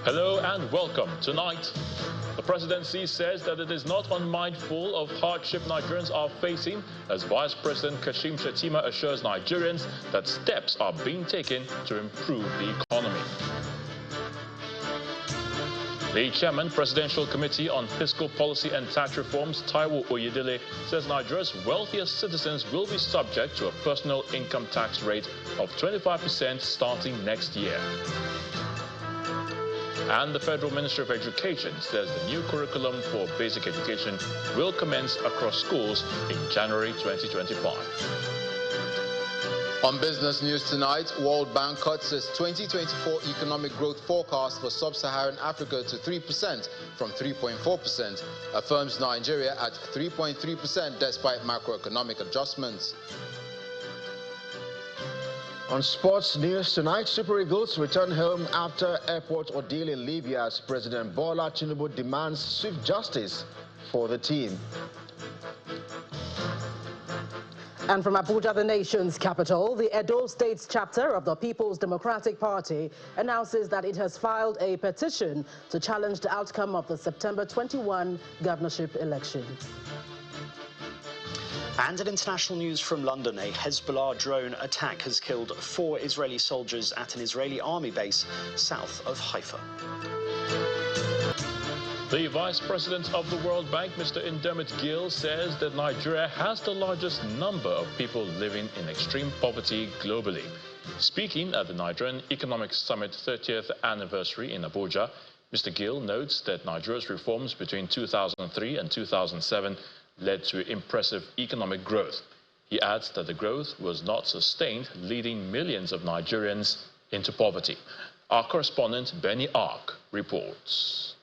Hello and welcome. Tonight, the presidency says that it is not unmindful of hardship Nigerians are facing as Vice President Kashim Shettima assures Nigerians that steps are being taken to improve the economy. The Chairman, Presidential Committee on Fiscal Policy and Tax Reforms, Taiwo Oyedele, says Nigeria's wealthiest citizens will be subject to a personal income tax rate of 25% starting next year. And the Federal Ministry of Education says the new curriculum for basic education will commence across schools in January 2025. On business news tonight, World Bank cuts its 2024 economic growth forecast for sub-Saharan Africa to 3% from 3.4%, affirms Nigeria at 3.3% despite macroeconomic adjustments. On sports news tonight, Super Eagles return home after airport ordeal in Libya as President Bola Tinubu demands swift justice for the team. And from Abuja, the nation's capital, the Edo State's chapter of the People's Democratic Party announces that it has filed a petition to challenge the outcome of the September 21 governorship election. And in international news from London, a Hezbollah drone attack has killed 4 Israeli soldiers at an Israeli army base south of Haifa. The Vice President of the World Bank, Mr. Indermit Gill, says that Nigeria has the largest number of people living in extreme poverty globally. Speaking at the Nigerian Economic Summit 30th anniversary in Abuja, Mr. Gill notes that Nigeria's reforms between 2003 and 2007 led to impressive economic growth. He adds that the growth was not sustained, leading millions of Nigerians into poverty. Our correspondent, Benny Ark, reports.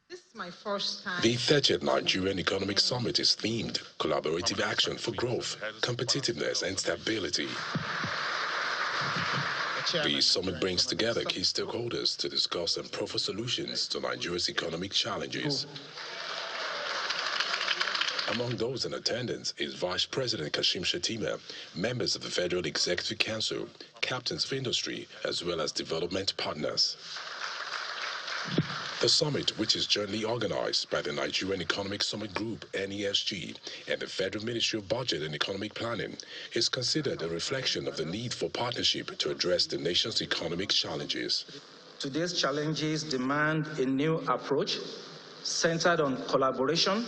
This is my first time. The 30th Nigerian Economic Summit is themed Collaborative Action for Growth, Competitiveness and Stability. The summit brings together key stakeholders to discuss and proffer solutions to Nigeria's economic challenges. Among those in attendance is Vice President Kashim Shettima, members of the Federal Executive Council, captains of industry, as well as development partners. The summit, which is jointly organized by the Nigerian Economic Summit Group, NESG, and the Federal Ministry of Budget and Economic Planning, is considered a reflection of the need for partnership to address the nation's economic challenges. Today's challenges demand a new approach centered on collaboration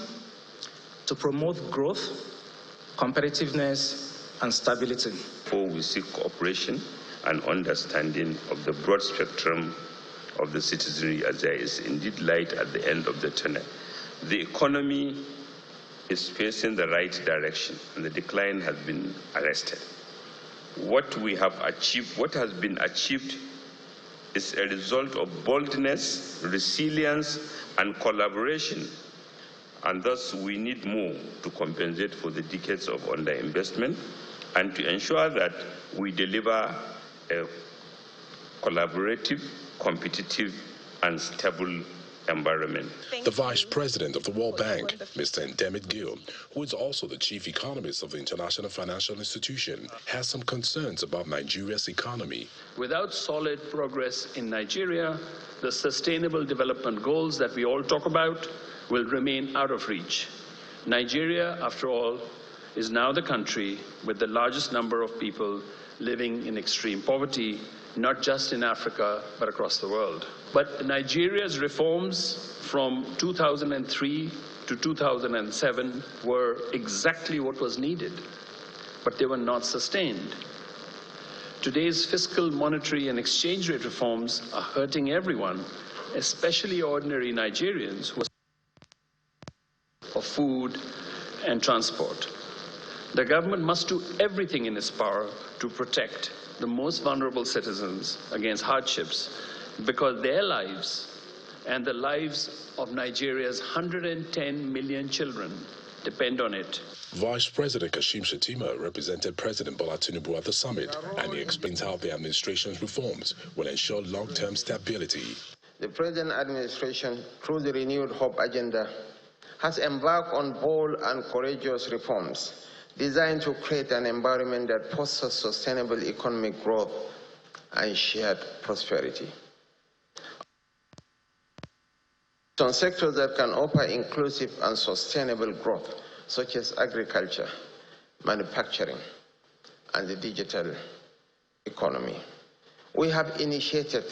to promote growth, competitiveness, and stability. Before we seek cooperation and understanding of the broad spectrum of the citizenry, as there is indeed light at the end of the tunnel. The economy is facing the right direction and the decline has been arrested. What we have achieved, what has been achieved is a result of boldness, resilience, and collaboration. And thus, we need more to compensate for the decades of underinvestment and to ensure that we deliver a collaborative, competitive, and stable environment. The Vice President of the World Bank, Mr. Indermit Gill, who is also the Chief Economist of the International Financial Institution, has some concerns about Nigeria's economy. Without solid progress in Nigeria, the Sustainable Development Goals that we all talk about will remain out of reach. Nigeria, after all, is now the country with the largest number of people living in extreme poverty, not just in Africa, but across the world. But Nigeria's reforms from 2003 to 2007 were exactly what was needed, but they were not sustained. Today's fiscal, monetary, and exchange rate reforms are hurting everyone, especially ordinary Nigerians who are for food and transport. The government must do everything in its power to protect the most vulnerable citizens against hardships because their lives and the lives of Nigeria's 110 million children depend on it. Vice President Kashim Shettima represented President Bola Tinubu at the summit, and he explains how the administration's reforms will ensure long-term stability. The present administration, through the Renewed Hope agenda, has embarked on bold and courageous reforms designed to create an environment that fosters sustainable economic growth and shared prosperity. Some sectors that can offer inclusive and sustainable growth, such as agriculture, manufacturing, and the digital economy. We have initiated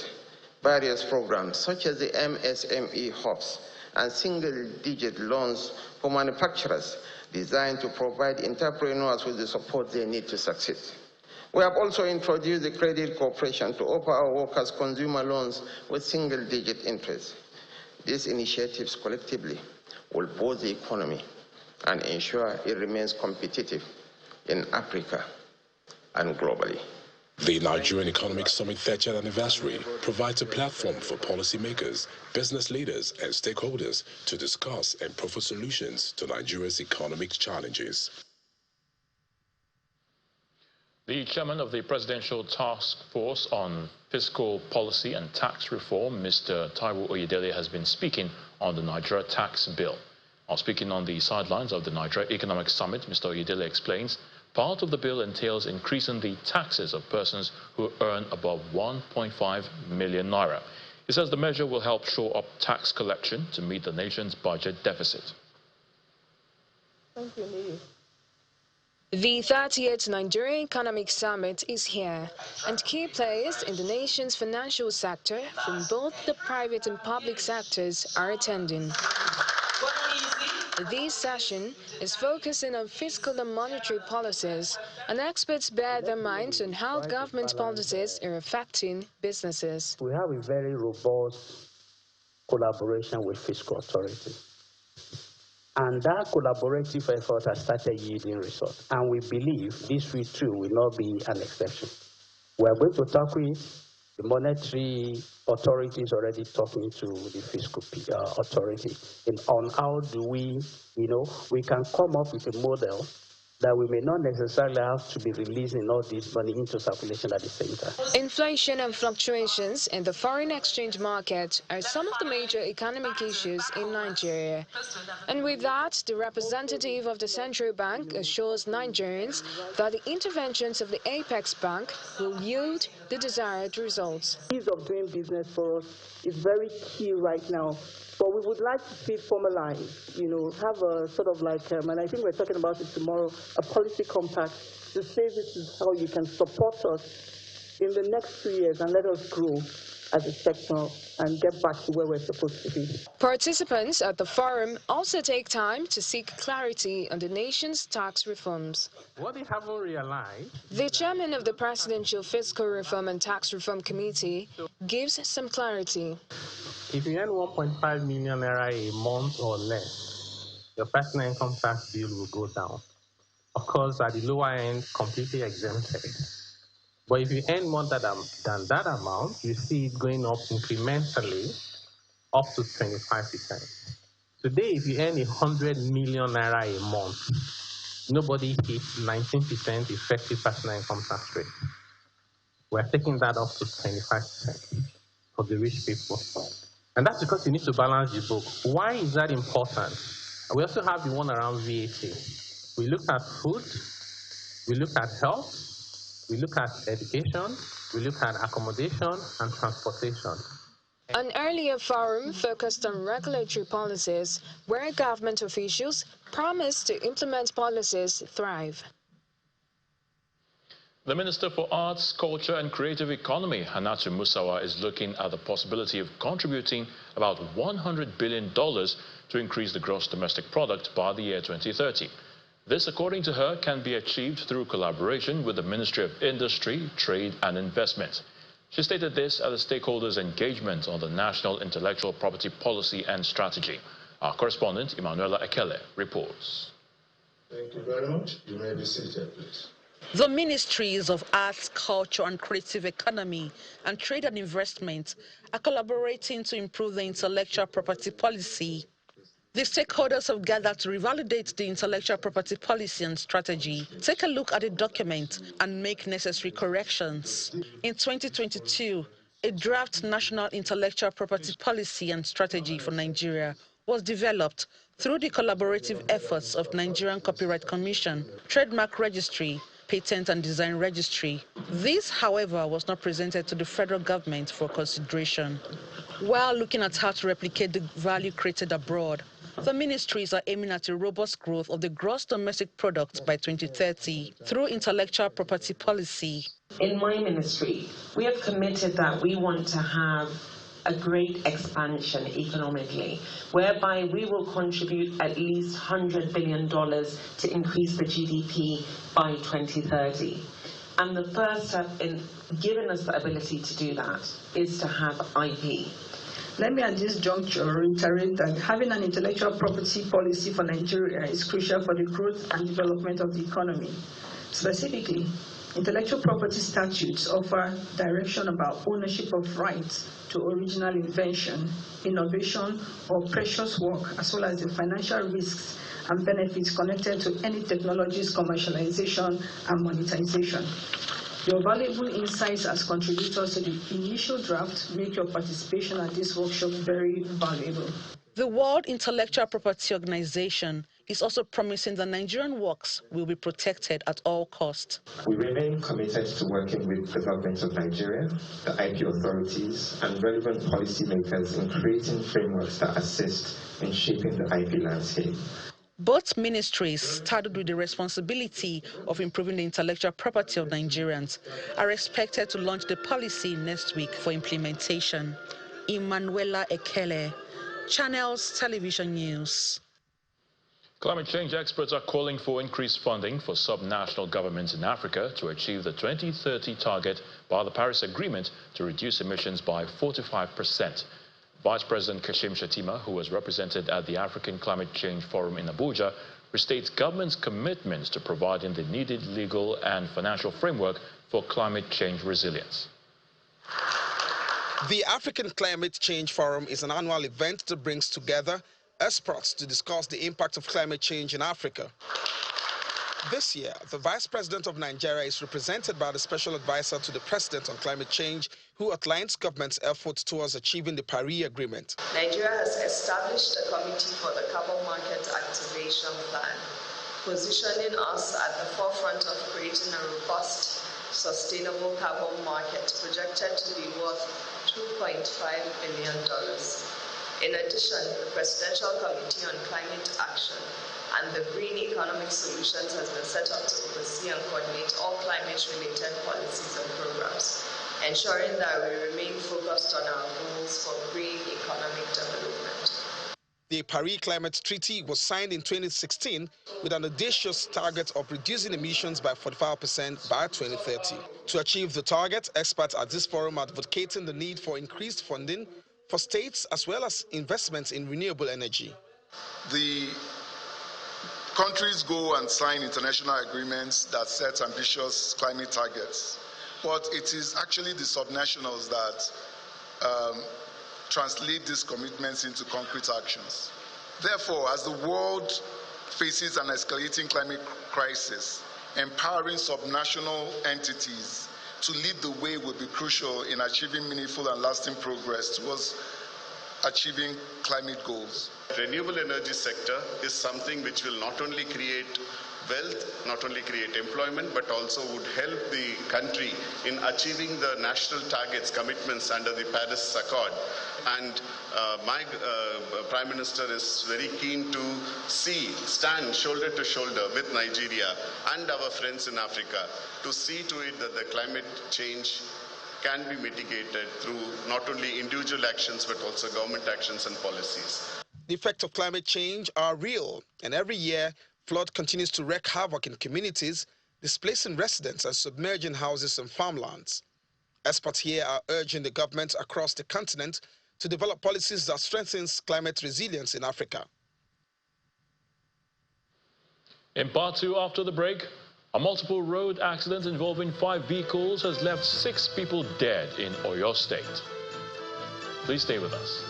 various programs, such as the MSME hubs and single-digit loans for manufacturers, designed to provide entrepreneurs with the support they need to succeed. We have also introduced the credit corporation to offer our workers consumer loans with single-digit interest. These initiatives collectively will boost the economy and ensure it remains competitive in Africa and globally. The Nigerian Economic Summit 30th anniversary provides a platform for policymakers, business leaders, and stakeholders to discuss and propose solutions to Nigeria's economic challenges. The chairman of the Presidential Task Force on Fiscal Policy and Tax Reform, Mr. Taiwo Oyedele, has been speaking on the Nigeria tax bill. While speaking on the sidelines of the Nigeria Economic Summit, Mr. Oyedele explains part of the bill entails increasing the taxes of persons who earn above 1.5 million naira. He says the measure will help shore up tax collection to meet the nation's budget deficit. Thank you, Lee. The 30th Nigerian Economic Summit is here, and key players in the nation's financial sector from both the private and public sectors are attending. This session is focusing on fiscal and monetary policies, and experts bear their minds on how government policies are affecting businesses. We have a very robust collaboration with fiscal authority. And that collaborative effort has started yielding results. And we believe this week too will not be an exception. We are going to talk with the monetary authority is already talking to the fiscal authority on how do we can come up with a model that we may not necessarily have to be releasing all this money into circulation at the same time. Inflation and fluctuations in the foreign exchange market are some of the major economic issues in Nigeria. And with that, the representative of the central bank assures Nigerians that the interventions of the Apex Bank will yield the desired results. Ease of doing business for us is very key right now. But we would like to see it formalized, have a sort of like, and I think we're talking about it tomorrow, a policy compact to say this is how you can support us in the next 2 years and let us grow as a sector and get back to where we're supposed to be. Participants at the forum also take time to seek clarity on the nation's tax reforms. What they haven't realized... The chairman of the Presidential Fiscal Reform and Tax Reform Committee gives some clarity. If you earn 1.5 million naira a month or less, your personal income tax bill will go down. Of course, at the lower end, completely exempted. But if you earn more than that amount, you see it going up incrementally up to 25%. Today, if you earn 100 million naira a month, nobody hits 19% effective personal income tax rate. We're taking that up to 25% for the rich people. And that's because you need to balance the book. Why is that important? We also have the one around VAT. We look at food, we look at health, we look at education, we look at accommodation and transportation. An earlier forum focused on regulatory policies, where government officials promised to implement policies thrive. The Minister for Arts, Culture and Creative Economy, Hannatu Musawa, is looking at the possibility of contributing about $100 billion to increase the gross domestic product by the year 2030. This, according to her, can be achieved through collaboration with the Ministry of Industry, Trade and Investment. She stated this at the stakeholders' engagement on the National Intellectual Property Policy and Strategy. Our correspondent, Emanuela Ekele, reports. Thank you very much. You may be seated, please. The Ministries of Arts, Culture and Creative Economy and Trade and Investment are collaborating to improve the intellectual property policy. The stakeholders have gathered to revalidate the intellectual property policy and strategy, take a look at the document and make necessary corrections. In 2022, a draft National Intellectual Property Policy and Strategy for Nigeria was developed through the collaborative efforts of Nigerian Copyright Commission, Trademark Registry, Patent and Design Registry. This, however, was not presented to the federal government for consideration. While looking at how to replicate the value created abroad, the ministries are aiming at a robust growth of the gross domestic product by 2030 through intellectual property policy. In my ministry, we have committed that we want to have a great expansion economically, whereby we will contribute at least $100 billion to increase the GDP by 2030. And the first step in giving us the ability to do that is to have IP. Let me at this juncture reiterate that having an intellectual property policy for Nigeria is crucial for the growth and development of the economy. Specifically, intellectual property statutes offer direction about ownership of rights to original invention, innovation, or precious work, as well as the financial risks and benefits connected to any technology's commercialization and monetization. Your valuable insights as contributors to the initial draft make your participation at this workshop very valuable. The World Intellectual Property Organization is also promising that Nigerian works will be protected at all costs. We remain committed to working with the government of Nigeria, the IP authorities, and relevant policymakers in creating frameworks that assist in shaping the IP landscape. Both ministries, started with the responsibility of improving the intellectual property of Nigerians, are expected to launch the policy next week for implementation. Emanuela Ekele, Channels Television News. Climate change experts are calling for increased funding for subnational governments in Africa to achieve the 2030 target by the Paris Agreement to reduce emissions by 45%. Vice President Kashim Shettima, who was represented at the African Climate Change Forum in Abuja, restates government's commitments to providing the needed legal and financial framework for climate change resilience. The African Climate Change Forum is an annual event that brings together experts to discuss the impact of climate change in Africa. This year, the Vice President of Nigeria is represented by the Special Advisor to the President on Climate Change, who outlines government's efforts towards achieving the Paris Agreement. Nigeria has established a committee for the Carbon Market Activation Plan, positioning us at the forefront of creating a robust, sustainable carbon market projected to be worth $2.5 billion. In addition, the Presidential Committee on Climate Action and the Green Economic Solutions has been set up to oversee and coordinate all climate-related policies and programs, ensuring that we remain focused on our goals for green economic development. The Paris Climate Treaty was signed in 2016 with an audacious target of reducing emissions by 45% by 2030. To achieve the target, experts at this forum are advocating the need for increased funding for states as well as investments in renewable energy. The countries go and sign international agreements that set ambitious climate targets, but it is actually the subnationals that translate these commitments into concrete actions. Therefore, as the world faces an escalating climate crisis, empowering subnational entities to lead the way will be crucial in achieving meaningful and lasting progress towards achieving climate goals. Renewable energy sector is something which will not only create wealth, not only create employment, but also would help the country in achieving the national targets, commitments under the Paris Accord. And my Prime Minister is very keen to stand shoulder to shoulder with Nigeria and our friends in Africa to see to it that the climate change can be mitigated through not only individual actions but also government actions and policies. The effects of climate change are real, and every year, flood continues to wreak havoc in communities, displacing residents and submerging houses and farmlands. Experts here are urging the government across the continent to develop policies that strengthens climate resilience in Africa. In part two, after the break, a multiple road accident involving 5 vehicles has left 6 people dead in Oyo State. Please stay with us.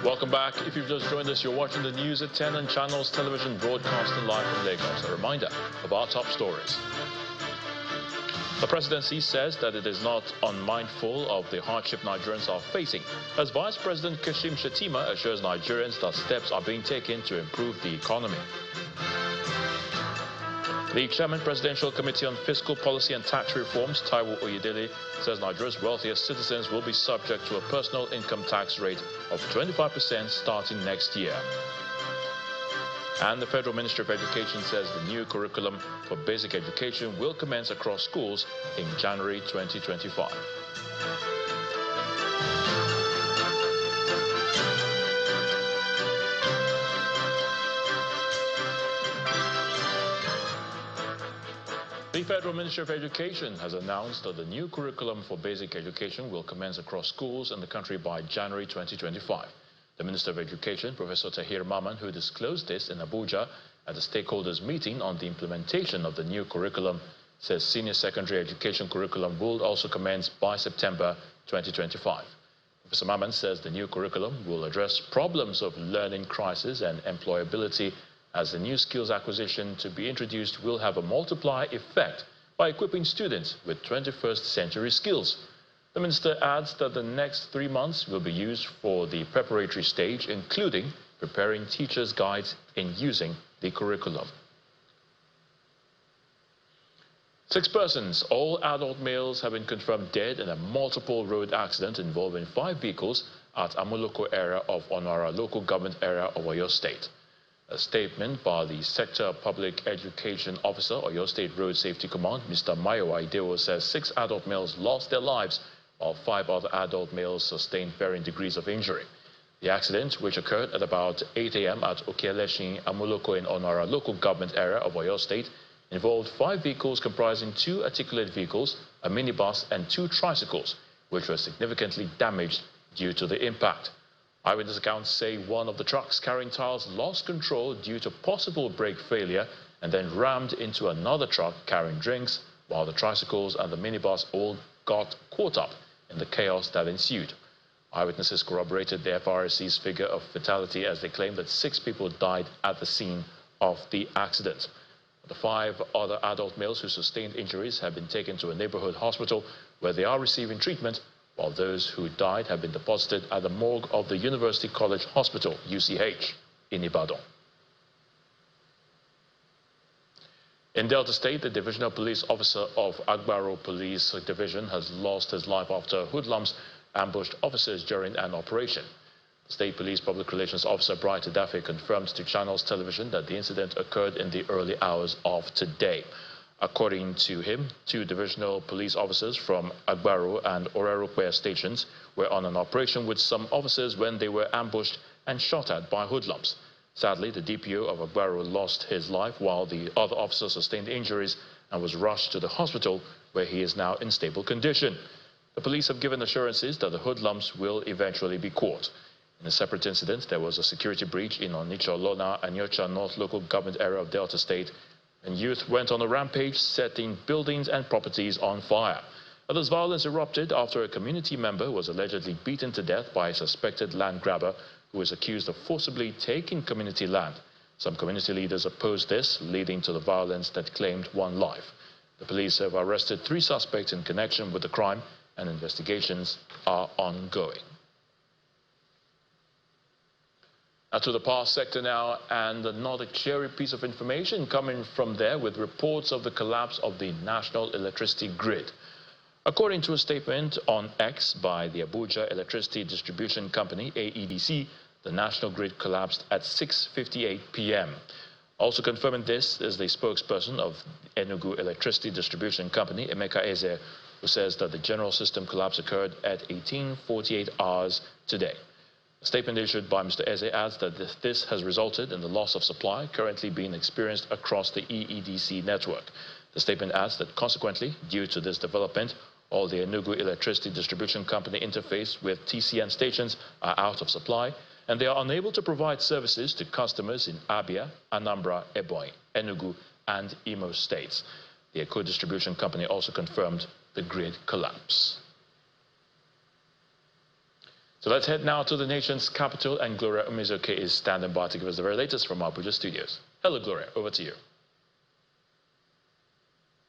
Welcome back. If you've just joined us, you're watching the news at 10 on Channels Television, broadcasting live from Lagos. A reminder of our top stories. The presidency says that it is not unmindful of the hardship Nigerians are facing, as Vice President Kashim Shettima assures Nigerians that steps are being taken to improve the economy. The Chairman Presidential Committee on Fiscal Policy and Tax Reforms, Taiwo Oyedele, says Nigeria's wealthiest citizens will be subject to a personal income tax rate of 25% starting next year. And the Federal Ministry of Education says the new curriculum for basic education will commence across schools in January 2025. The Federal Ministry of Education has announced that the new curriculum for basic education will commence across schools in the country by January 2025. The Minister of Education, Professor Tahir Maman, who disclosed this in Abuja at the stakeholders meeting on the implementation of the new curriculum, says senior secondary education curriculum will also commence by September 2025. Professor Maman says the new curriculum will address problems of learning crisis and employability, as the new skills acquisition to be introduced will have a multiplier effect by equipping students with 21st century skills. The minister adds that the next 3 months will be used for the preparatory stage, including preparing teachers' guides in using the curriculum. 6 persons, all adult males, have been confirmed dead in a multiple road accident involving 5 vehicles at Amuloko area of Onara local government area of Oyo State. A statement by the Sector Public Education Officer, Oyo State Road Safety Command, Mr. Mayowa Idewo, says 6 adult males lost their lives, while 5 other adult males sustained varying degrees of injury. The accident, which occurred at about 8 a.m. at Okeleshin, Amuloko in Onara local government area of Oyo State, involved 5 vehicles comprising 2 articulated vehicles, a minibus, and 2 tricycles, which were significantly damaged due to the impact. Eyewitness accounts say one of the trucks carrying tiles lost control due to possible brake failure and then rammed into another truck carrying drinks, while the tricycles and the minibus all got caught up in the chaos that ensued. Eyewitnesses corroborated the FRSC's figure of fatality as they claimed that 6 people died at the scene of the accident. The 5 other adult males who sustained injuries have been taken to a neighborhood hospital where they are receiving treatment, while those who died have been deposited at the morgue of the University College Hospital, UCH, in Ibadan. In Delta State, the divisional police officer of Agbaro Police Division has lost his life after hoodlums ambushed officers during an operation. The State Police Public Relations Officer Bright Adafe confirmed to Channels Television that the incident occurred in the early hours of today. According to him, 2 divisional police officers from Agbaro and Orerokwe stations were on an operation with some officers when they were ambushed and shot at by hoodlums. Sadly, the DPO of Agbaro lost his life, while the other officer sustained injuries and was rushed to the hospital, where he is now in stable condition. The police have given assurances that the hoodlums will eventually be caught. In a separate incident, there was a security breach in Onitsha Lona and Nyocha North local government area of Delta State, and youth went on a rampage, setting buildings and properties on fire. Others, violence erupted after a community member was allegedly beaten to death by a suspected land grabber who was accused of forcibly taking community land. Some community leaders opposed this, leading to the violence that claimed 1 life. The police have arrested 3 suspects in connection with the crime, and investigations are ongoing. To the power sector now, and another cheery piece of information coming from there with reports of the collapse of the national electricity grid. According to a statement on X by the Abuja Electricity Distribution Company, AEDC, the national grid collapsed at 6:58 p.m. Also confirming this is the spokesperson of Enugu Electricity Distribution Company, Emeka Eze, who says that the general system collapse occurred at 18:48 hours today. A statement issued by Mr. Eze adds that this has resulted in the loss of supply currently being experienced across the EEDC network. The statement adds that consequently, due to this development, all the Enugu Electricity Distribution Company interface with TCN stations are out of supply, and they are unable to provide services to customers in Abia, Anambra, Ebonyi, Enugu, and Imo states. The Eco Distribution Company also confirmed the grid collapse. So let's head now to the nation's capital, and Gloria Umezoke is standing by to give us the very latest from our Abuja studios. Hello, Gloria. Over to you.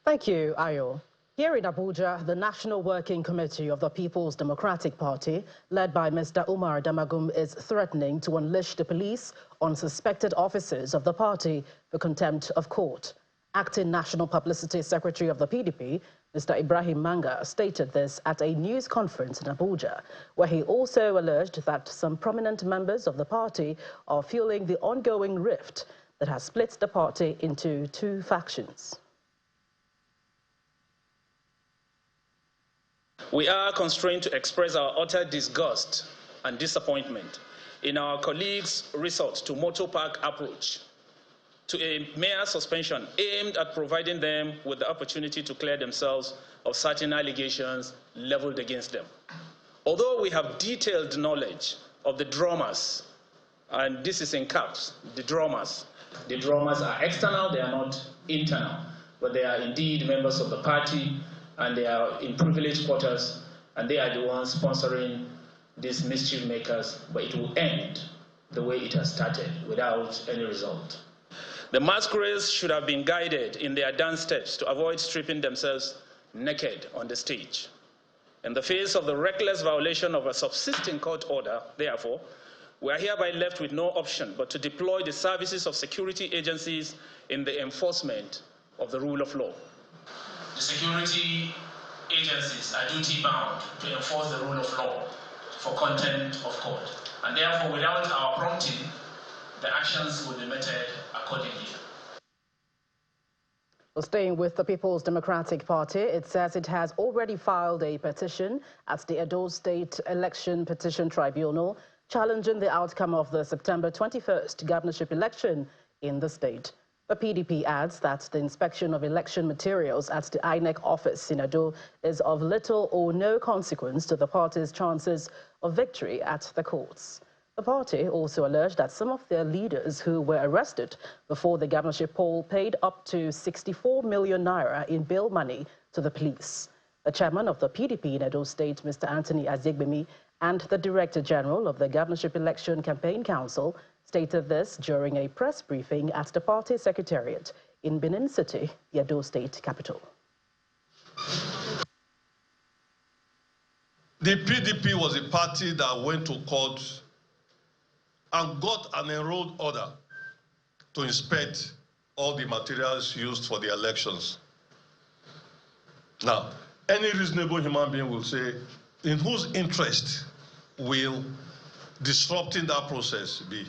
Thank you, Ayo. Here in Abuja, the National Working Committee of the People's Democratic Party, led by Mr. Umar Damagum, is threatening to unleash the police on suspected officers of the party for contempt of court. Acting National Publicity Secretary of the PDP, Mr. Ibrahim Manga, stated this at a news conference in Abuja, where he also alleged that some prominent members of the party are fueling the ongoing rift that has split the party into two factions. We are constrained to express our utter disgust and disappointment in our colleagues' resort to motor park approach to a mere suspension aimed at providing them with the opportunity to clear themselves of certain allegations leveled against them. Although we have detailed knowledge of the dramas, and this is in caps, the dramas are external, they are not internal, but they are indeed members of the party, and they are in privileged quarters, and they are the ones sponsoring these mischief makers, but it will end the way it has started, without any result. The masquerades should have been guided in their dance steps to avoid stripping themselves naked on the stage. In the face of the reckless violation of a subsisting court order, therefore, we are hereby left with no option but to deploy the services of security agencies in the enforcement of the rule of law. The security agencies are duty-bound to enforce the rule of law for contempt of court, and therefore, without our prompting, the actions will be meted accordingly. Well, staying with the People's Democratic Party, it says it has already filed a petition at the Edo State Election Petition Tribunal challenging the outcome of the September 21st governorship election in the state. The PDP adds that the inspection of election materials at the INEC office in Edo is of little or no consequence to the party's chances of victory at the courts. The party also alleged that some of their leaders who were arrested before the governorship poll paid up to 64 million naira in bail money to the police. The chairman of the PDP in Edo State, Mr. Anthony Azegbemi, and the Director General of the Governorship Election Campaign Council stated this during a press briefing at the party secretariat in Benin City, the Edo State capital. The PDP was a party that went to court and got an enrolled order to inspect all the materials used for the elections. Now, any reasonable human being will say, in whose interest will disrupting that process be?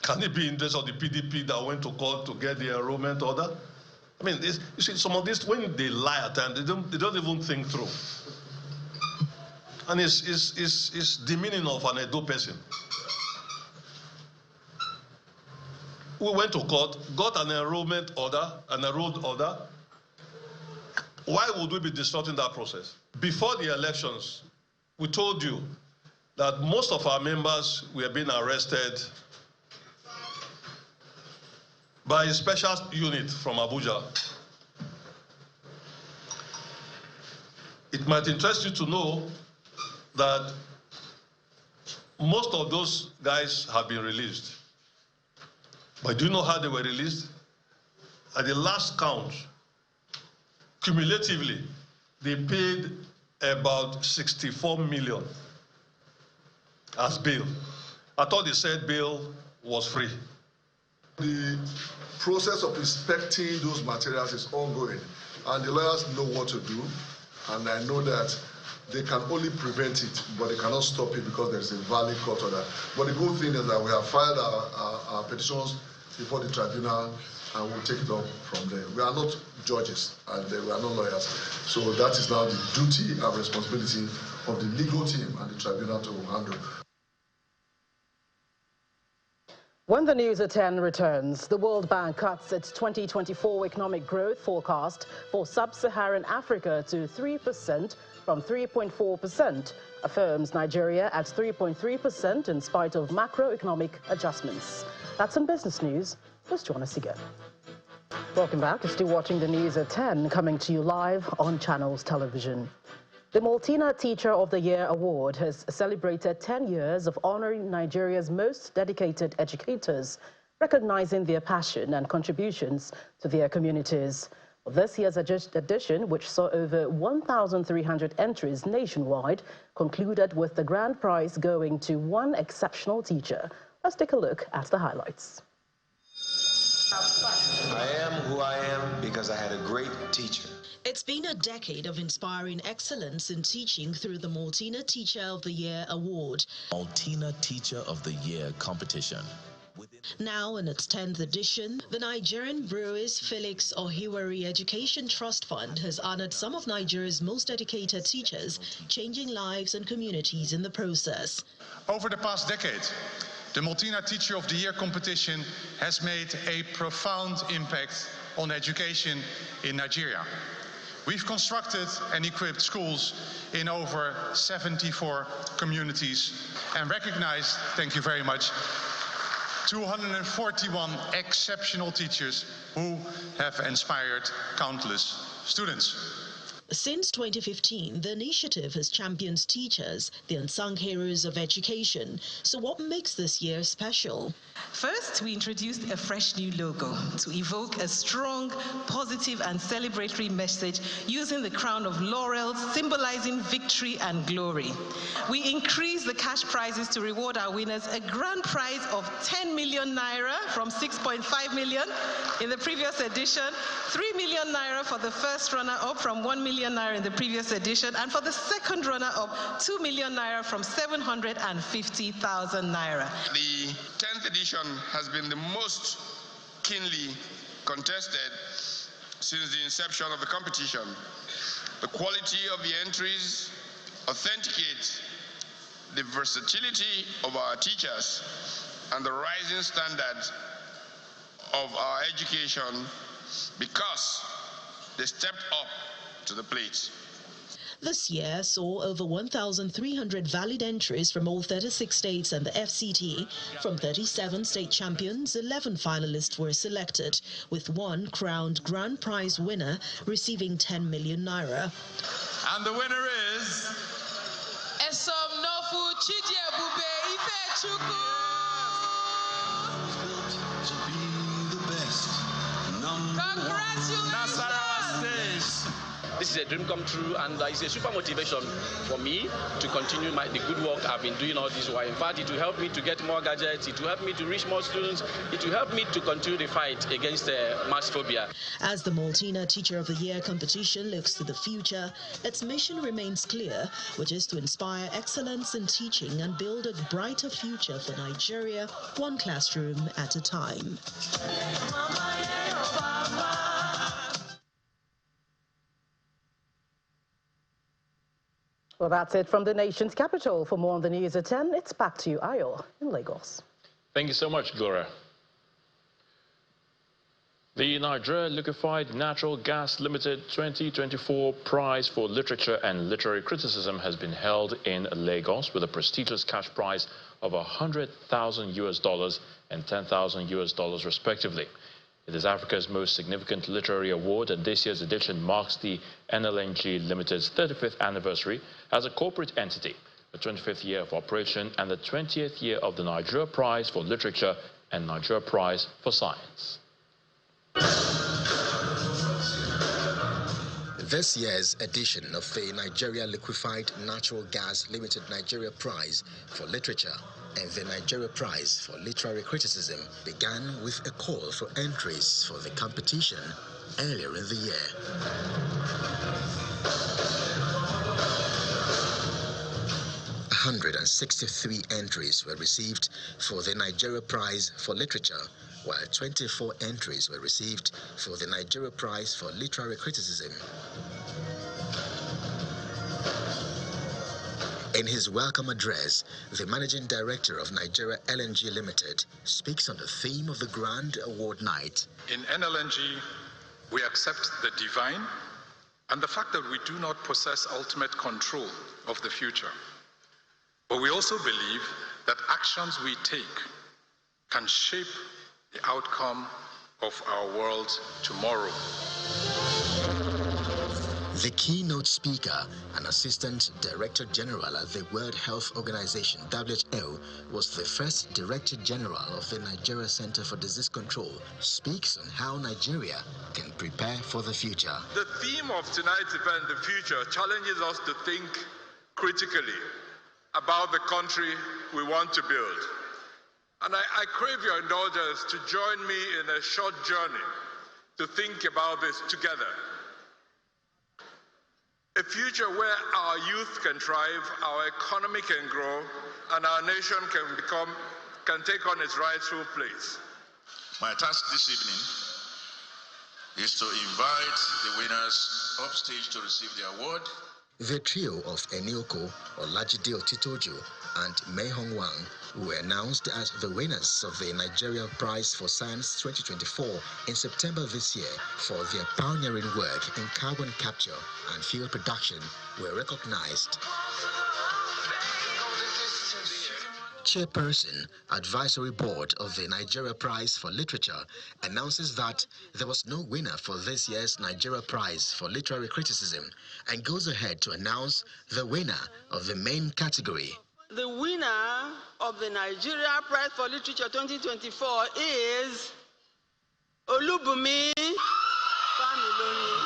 Can it be in the interest of the PDP that went to court to get the enrollment order? I mean, you see, some of this, when they lie at times, they don't even think through. And it's demeaning of an Edo person. We went to court, got an enrollment order, an enrolled order. Why would we be disrupting that process? Before the elections, we told you that most of our members were being arrested by a special unit from Abuja. It might interest you to know that most of those guys have been released. But do you know how they were released? At the last count, cumulatively, they paid about 64 million as bail. I thought they said bail was free. The process of inspecting those materials is ongoing, and the lawyers know what to do, and I know that they can only prevent it, but they cannot stop it because there's a valid court order. But the good thing is that we have filed our petitions before the tribunal, and we'll take it up from there. We are not judges, and we are not lawyers. So that is now the duty and responsibility of the legal team and the tribunal to handle. When the news at 10 returns, the World Bank cuts its 2024 economic growth forecast for sub-Saharan Africa to 3% from 3.4%, affirms Nigeria at 3.3% in spite of macroeconomic adjustments. That's some business news. Let's join us again. Welcome back. You're still watching the news at 10, coming to you live on Channels Television. The Maltina Teacher of the Year Award has celebrated 10 years of honoring Nigeria's most dedicated educators, recognizing their passion and contributions to their communities. This year's edition, which saw over 1,300 entries nationwide, concluded with the grand prize going to one exceptional teacher. Let's take a look at the highlights. I am who I am because I had a great teacher. It's been a decade of inspiring excellence in teaching through the Maltina Teacher of the Year Award. Maltina Teacher of the Year competition. Now in its 10th edition, the Nigerian brewer's Felix Ohiwari Education Trust Fund has honored some of Nigeria's most dedicated teachers, changing lives and communities in the process. Over the past decade, the Maltina Teacher of the Year competition has made a profound impact on education in Nigeria. We've constructed and equipped schools in over 74 communities and recognized, thank you very much, 241 exceptional teachers who have inspired countless students. Since 2015, the initiative has championed teachers, the unsung heroes of education. So what makes this year special? First, we introduced a fresh new logo to evoke a strong, positive and celebratory message using the crown of laurels symbolizing victory and glory. We increased the cash prizes to reward our winners, a grand prize of 10 million naira from 6.5 million in the previous edition, 3 million naira for the first runner-up from 1 million naira in the previous edition, and for the second runner-up, 2 million naira from 750,000 naira. The 10th edition has been the most keenly contested since the inception of the competition. The quality of the entries authenticate the versatility of our teachers and the rising standard of our education because they stepped up to the plate. This year saw over 1,300 valid entries from all 36 states and the FCT. From 37 state champions, 11 finalists were selected, with one crowned grand prize winner receiving 10 million naira. And the winner is... Esom Nofu Chidiebube Ifechukwu. To be the best. Congratulations! Nasarawa State. This is a dream come true, and it's a super motivation for me to continue the good work I've been doing all this while. In fact, it will help me to get more gadgets, it will help me to reach more students, it will help me to continue the fight against mass phobia. As the Maltina Teacher of the Year competition looks to the future, its mission remains clear, which is to inspire excellence in teaching and build a brighter future for Nigeria, one classroom at a time. Well, that's it from the nation's capital. For more on the news at 10, it's back to you, Ayo, in Lagos. Thank you so much, Gloria. The Nigeria Liquefied Natural Gas Limited 2024 Prize for Literature and Literary Criticism has been held in Lagos with a prestigious cash prize of $100,000 and $10,000 respectively. It is Africa's most significant literary award, and this year's edition marks the NLNG Limited's 35th anniversary as a corporate entity, the 25th year of operation, and the 20th year of the Nigeria Prize for Literature and Nigeria Prize for Science. This year's edition of the Nigeria Liquefied Natural Gas Limited Nigeria Prize for Literature and the Nigeria Prize for Literary Criticism began with a call for entries for the competition earlier in the year. $163 entries were received for the Nigeria Prize for Literature, while 24 entries were received for the Nigeria Prize for Literary Criticism. In his welcome address, the Managing Director of Nigeria LNG Limited speaks on the theme of the Grand Award Night. In NLNG, we accept the divine and the fact that we do not possess ultimate control of the future. But we also believe that actions we take can shape the outcome of our world tomorrow. The keynote speaker, an Assistant Director General at the World Health Organization, WHO, was the first Director General of the Nigeria Center for Disease Control, speaks on how Nigeria can prepare for the future. The theme of tonight's event, the future, challenges us to think critically about the country we want to build. And I crave your indulgence to join me in a short journey to think about this together. A future where our youth can thrive, our economy can grow, and our nation can take on its rightful place. My task this evening is to invite the winners upstage to receive the award. The trio of Enioko, Olajide Otitoju, and Mei Hong Wang were announced as the winners of the Nigeria Prize for Science 2024 in September this year for their pioneering work in carbon capture and fuel production were recognized. Chairperson, Advisory Board of the Nigeria Prize for Literature announces that there was no winner for this year's Nigeria Prize for Literary Criticism and goes ahead to announce the winner of the main category. The winner of the Nigeria Prize for Literature 2024 is Olubumi Familoni.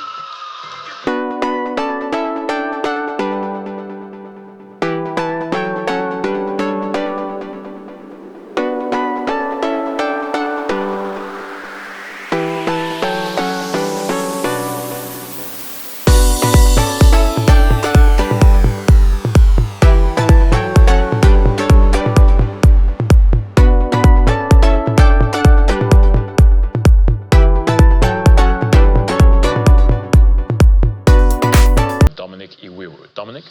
Dominic?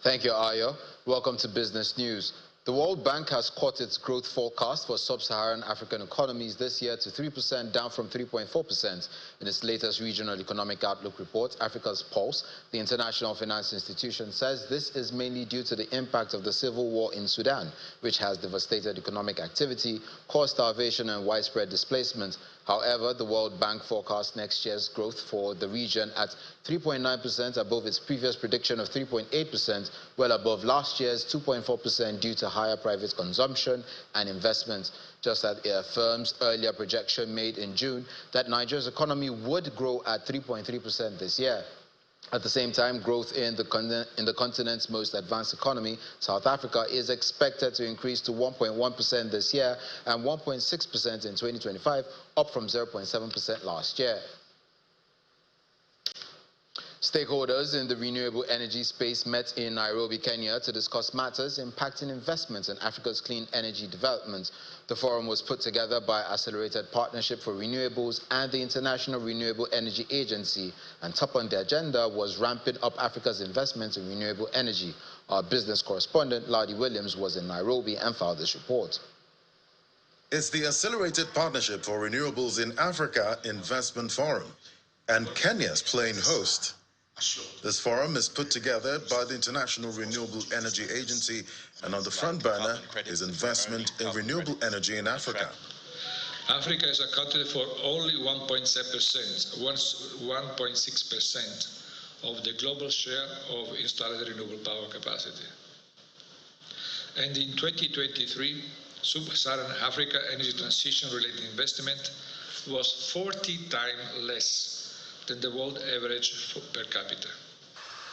Thank you, Ayo. Welcome to Business News. The World Bank has cut its growth forecast for sub-Saharan African economies this year to 3%, down from 3.4% in its latest Regional Economic Outlook report, Africa's Pulse. The International Finance Institution says this is mainly due to the impact of the civil war in Sudan, which has devastated economic activity, caused starvation and widespread displacement. However, the World Bank forecasts next year's growth for the region at 3.9%, above its previous prediction of 3.8%, well above last year's 2.4% due to higher private consumption and investment, just as it affirms earlier projection made in June that Nigeria's economy would grow at 3.3% this year. At the same time, growth in the continent's most advanced economy, South Africa, is expected to increase to 1.1% this year and 1.6% in 2025, up from 0.7% last year. Stakeholders in the renewable energy space met in Nairobi, Kenya, to discuss matters impacting investments in Africa's clean energy development. The forum was put together by Accelerated Partnership for Renewables and the International Renewable Energy Agency, and top on the agenda was ramping up Africa's investments in renewable energy. Our business correspondent, Ladi Williams, was in Nairobi and filed this report. It's the Accelerated Partnership for Renewables in Africa Investment Forum, and Kenya's playing host. This forum is put together by the International Renewable Energy Agency, and on the front burner is investment in renewable energy in Africa. Africa is accounted for only 1.6% of the global share of installed renewable power capacity. And in 2023, Sub-Saharan Africa energy transition-related investment was 40 times less than the world average per capita.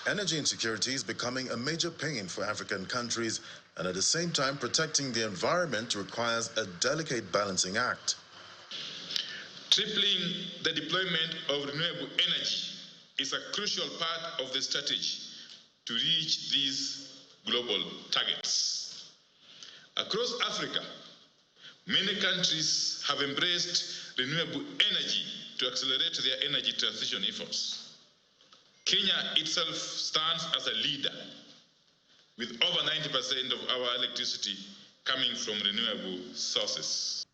Energy insecurity is becoming a major pain for African countries, and at the same time protecting the environment requires a delicate balancing act. Tripling the deployment of renewable energy is a crucial part of the strategy to reach these global targets. Across Africa, many countries have embraced renewable energy to accelerate their energy transition efforts. Kenya itself stands as a leader, with over 90% of our electricity coming from renewable sources.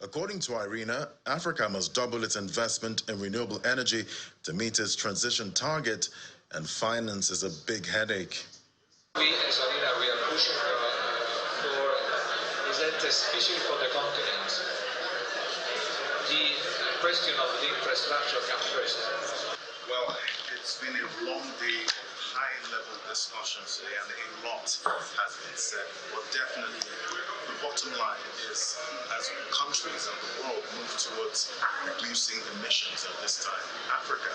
According to Irina, Africa must double its investment in renewable energy to meet its transition target, and finance is a big headache. We as Irina, we are pushing for, especially for the continent, the question of the infrastructure comes first. Well, it's been a long day of high-level discussions today, and a lot has been said. But definitely, the bottom line is, as countries and the world move towards reducing emissions at this time, Africa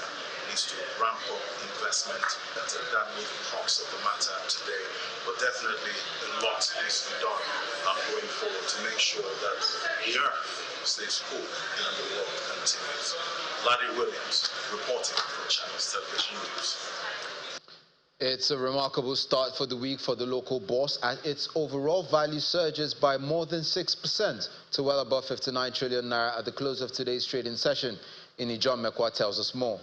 needs to ramp up investment. That may be the crux of the matter today. But definitely, a lot needs to be done going forward to make sure that the earth stays cool and the world continues. Larry Williams reporting for Channels Television News. It's a remarkable start for the week for the local bourse as its overall value surges by more than 6% to well above 59 trillion naira at the close of today's trading session. Ini John Mekwa tells us more.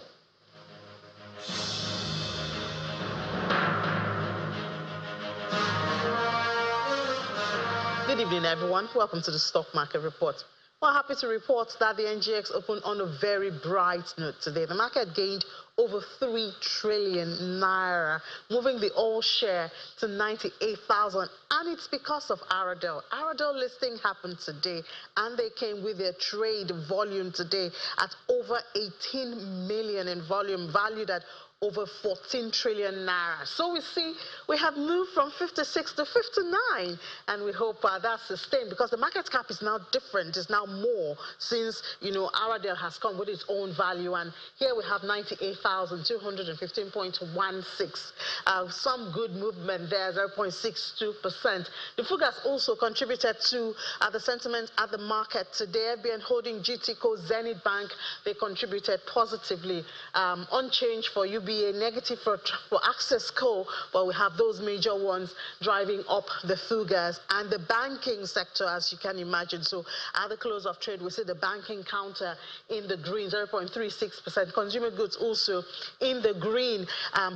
Good evening, everyone. Welcome to the Stock Market Report. We're happy to report that the NGX opened on a very bright note today. The market gained over 3 trillion naira, moving the all share to 98,000. And it's because of Aradel. Aradel listing happened today, and they came with their trade volume today at over 18 million in volume, valued at over 14 trillion naira. So we see we have moved from 56 to 59, and we hope that's sustained because the market cap is now different, it's now more since, Aradel has come with its own value, and here we have 98,215.16. Some good movement there, 0.62%. The Fugas also contributed to the sentiment at the market today. FBN Holding, GTCO, Zenith Bank, they contributed positively. Unchanged for UBA, negative for Access Co, but we have those major ones driving up the Fugas. And the banking sector, as you can imagine, so at the close of trade, we see the banking counter in the green, 0.36%. Consumer goods also in the green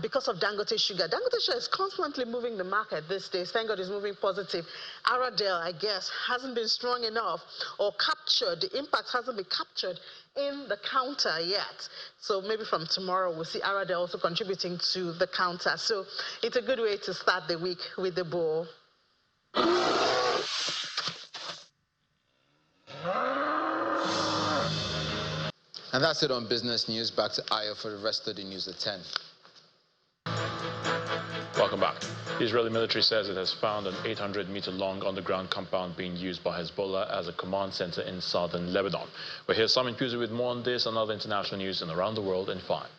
because of Dangote Sugar. Dangote Sugar is constantly moving the market these days. Thank God it's moving positive. Aradel, I guess, hasn't been strong enough or captured. The impact hasn't been captured in the counter yet. So maybe from tomorrow we'll see Aradel also contributing to the counter. So it's a good way to start the week with the bull. And that's it on business news. Back to Ayo for the rest of the news at 10. Welcome back. The Israeli military says it has found an 800-meter-long underground compound being used by Hezbollah as a command center in southern Lebanon. We'll hear Simon Pusey with more on this and other international news and around the world in 5.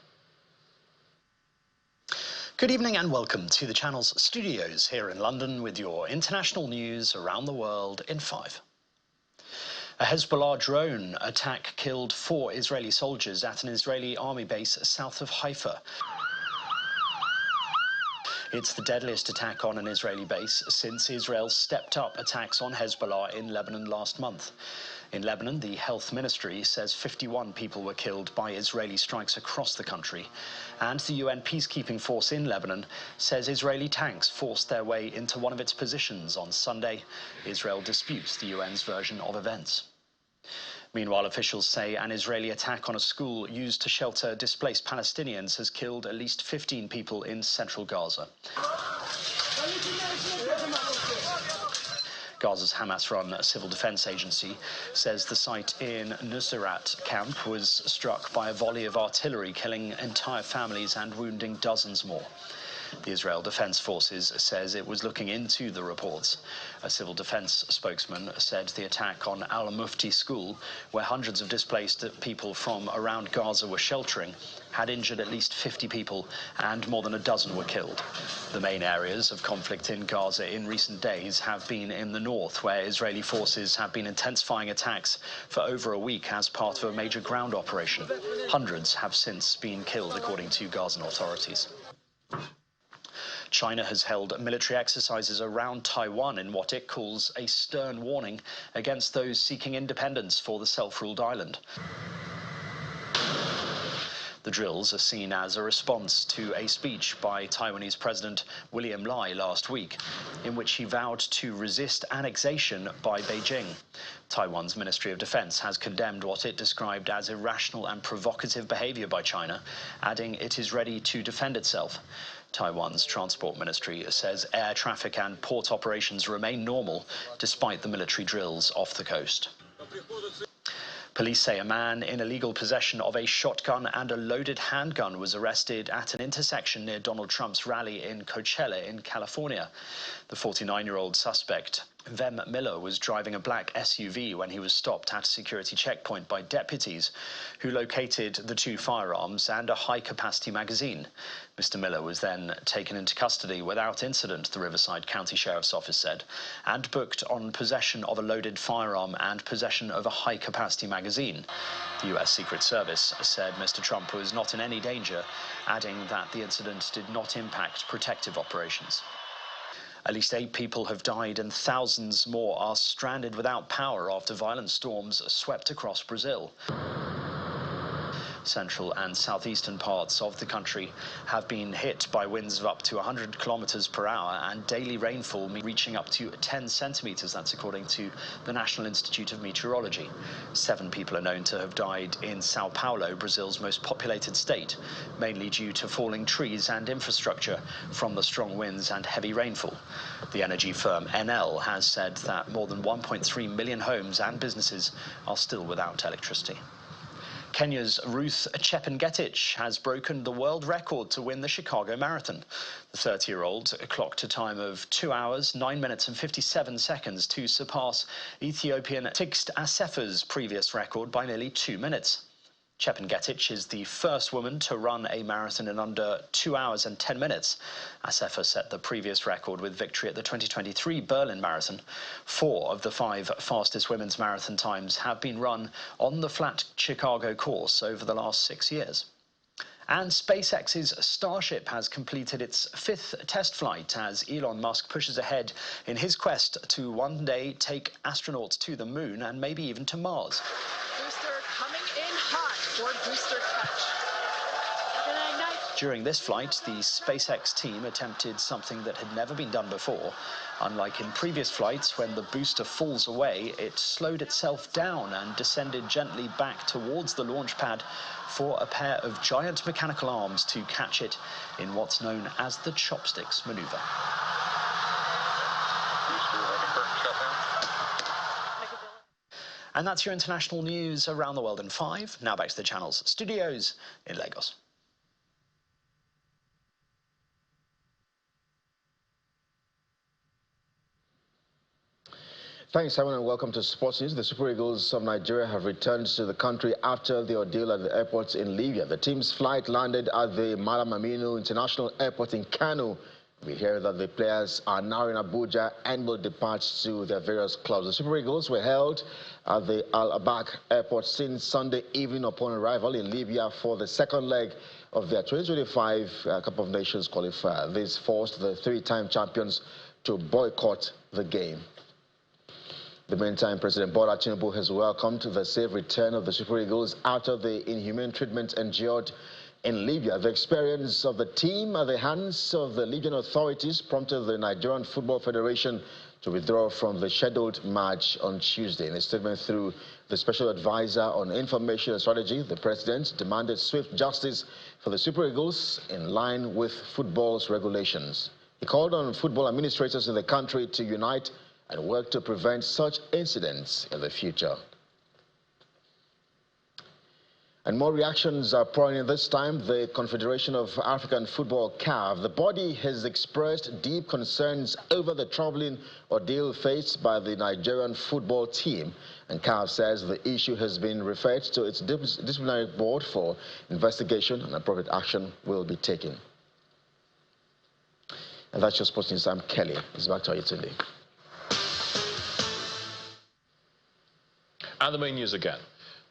Good evening and welcome to the Channel's studios here in London with your international news around the world in 5. A Hezbollah drone attack killed 4 Israeli soldiers at an Israeli army base south of Haifa. It's the deadliest attack on an Israeli base since Israel stepped up attacks on Hezbollah in Lebanon last month. In Lebanon, the health ministry says 51 people were killed by Israeli strikes across the country. And the UN peacekeeping force in Lebanon says Israeli tanks forced their way into one of its positions on Sunday. Israel disputes the UN's version of events. Meanwhile, officials say an Israeli attack on a school used to shelter displaced Palestinians has killed at least 15 people in central Gaza. Gaza's Hamas-run civil defense agency says the site in Nuseirat camp was struck by a volley of artillery, killing entire families and wounding dozens more. The Israel Defense Forces says it was looking into the reports. A civil defense spokesman said the attack on Al-Mufti school, where hundreds of displaced people from around Gaza were sheltering, had injured at least 50 people and more than a dozen were killed. The main areas of conflict in Gaza in recent days have been in the north, where Israeli forces have been intensifying attacks for over a week as part of a major ground operation. Hundreds have since been killed, according to Gazan authorities. China has held military exercises around Taiwan in what it calls a stern warning against those seeking independence for the self-ruled island. The drills are seen as a response to a speech by Taiwanese President William Lai last week, in which he vowed to resist annexation by Beijing. Taiwan's Ministry of Defense has condemned what it described as irrational and provocative behavior by China, adding it is ready to defend itself. Taiwan's Transport Ministry says air traffic and port operations remain normal despite the military drills off the coast. Police say a man in illegal possession of a shotgun and a loaded handgun was arrested at an intersection near Donald Trump's rally in Coachella in California. The 49-year-old suspect, Vem Miller, was driving a black SUV when he was stopped at a security checkpoint by deputies who located the two firearms and a high-capacity magazine. Mr. Miller was then taken into custody without incident, the Riverside County Sheriff's Office said, and booked on possession of a loaded firearm and possession of a high-capacity magazine. The U.S. Secret Service said Mr. Trump was not in any danger, adding that the incident did not impact protective operations. At least 8 people have died and thousands more are stranded without power after violent storms swept across Brazil. Central and southeastern parts of the country have been hit by winds of up to 100 kilometers per hour and daily rainfall reaching up to 10 centimeters. That's according to the National Institute of Meteorology. 7 people are known to have died in Sao Paulo, Brazil's most populated state, mainly due to falling trees and infrastructure from the strong winds and heavy rainfall. The energy firm Enel has said that more than 1.3 million homes and businesses are still without electricity. Kenya's Ruth Chepngetich has broken the world record to win the Chicago Marathon. The 30-year-old clocked a time of 2 hours, 9 minutes and 57 seconds to surpass Ethiopian Tigst Assefa's previous record by nearly 2 minutes. Chepngetich is the first woman to run a marathon in under 2 hours and 10 minutes. Assefa set the previous record with victory at the 2023 Berlin Marathon. 4 of the 5 fastest women's marathon times have been run on the flat Chicago course over the last 6 years. And SpaceX's Starship has completed its 5th test flight as Elon Musk pushes ahead in his quest to one day take astronauts to the moon and maybe even to Mars. Coming in hot for booster touch. During this flight, the SpaceX team attempted something that had never been done before. Unlike in previous flights, when the booster falls away, it slowed itself down and descended gently back towards the launch pad for a pair of giant mechanical arms to catch it in what's known as the chopsticks maneuver. And that's your international news around the world in 5. Now back to the channel's studios in Lagos. Thanks, Simon, and welcome to Sports News. The Super Eagles of Nigeria have returned to the country after the ordeal at the airports in Libya. The team's flight landed at the Malam Aminu International Airport in Kano. We hear that the players are now in Abuja and will depart to their various clubs. The Super Eagles were held at the Al Abak Airport since Sunday evening upon arrival in Libya for the second leg of their 2025 Cup of Nations qualifier. This forced the 3-time champions to boycott the game. In the meantime, President Bola Tinubu has welcomed the safe return of the Super Eagles after the inhumane treatment endured in Libya. The experience of the team at the hands of the Libyan authorities prompted the Nigerian Football Federation to withdraw from the scheduled match on Tuesday. In a statement through the Special Advisor on Information and Strategy, the President demanded swift justice for the Super Eagles in line with football's regulations. He called on football administrators in the country to unite and work to prevent such incidents in the future. And more reactions are pouring in this time. The Confederation of African Football, CAF, the body has expressed deep concerns over the troubling ordeal faced by the Nigerian football team. And CAF says the issue has been referred to its disciplinary board for investigation and appropriate action will be taken. And that's your sports news. I'm Kelly. It's back to you today. And the main news again.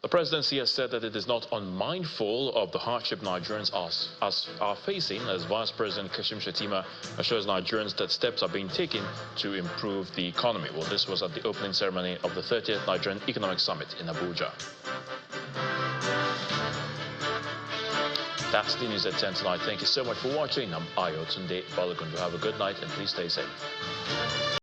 The presidency has said that it is not unmindful of the hardship Nigerians are facing, as Vice President Kashim Shettima assures Nigerians that steps are being taken to improve the economy. Well, this was at the opening ceremony of the 30th Nigerian Economic Summit in Abuja. That's the news at 10 tonight. Thank you so much for watching. I'm Ayo Tunde Balogundu. Have a good night and please stay safe.